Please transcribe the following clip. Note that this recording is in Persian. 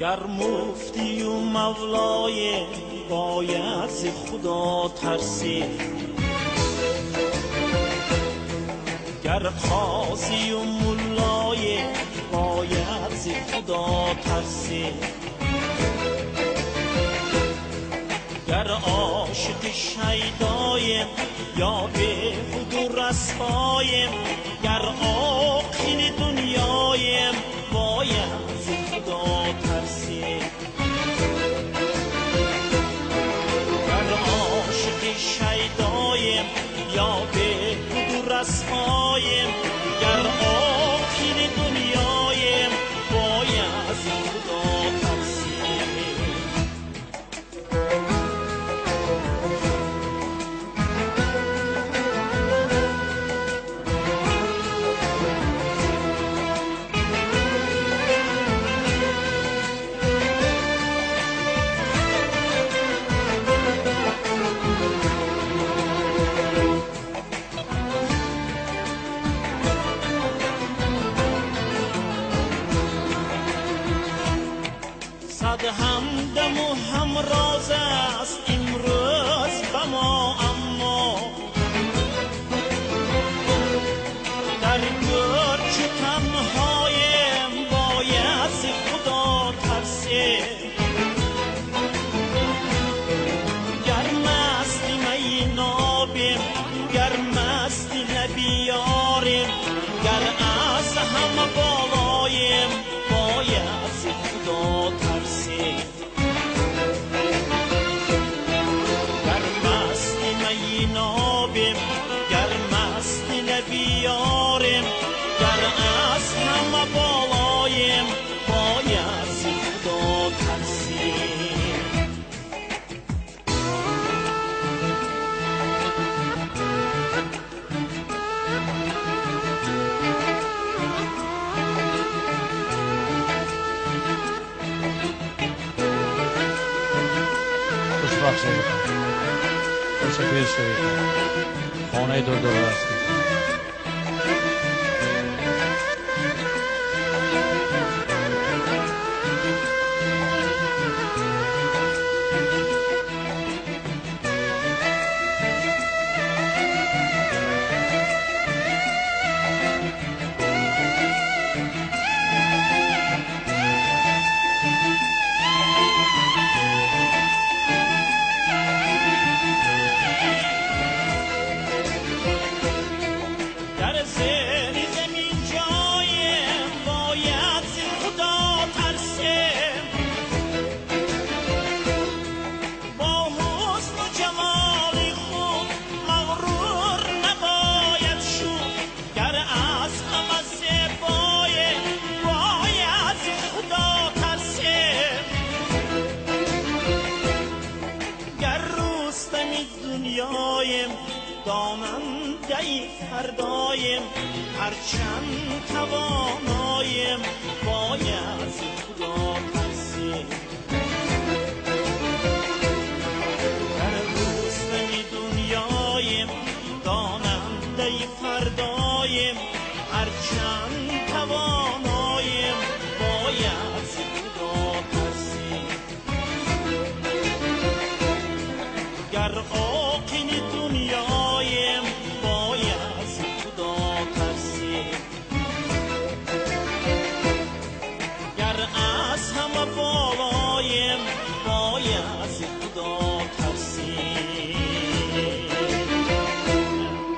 گر مفتی و مولای باید ز خدا ترسی، گر قاضی و ملای باید ز خدا ترسی، گر عاشق شیدایم یا به خود رسوایم، گر عاقل دنیایم باید ز خدا ترسی، گر عاشق شیدایم یا به خود رسوایم، گر عاقل دنیایم باید ز خدا ترسی. صد همدم و همراز است امروز به ما، اما در گرچ تنهایم باید ز خدا ترسی، گر مست می نابیم گر مست نبیاریم، گر از همه بالایم باید ز خدا ترسی، گر مست می نابیم گر مست نبیاریم، گر از همه بالایم باید ز خدا ترسی. تشکر شوید. خانه دور دور است. داننده فردایم هرچند توانایم باید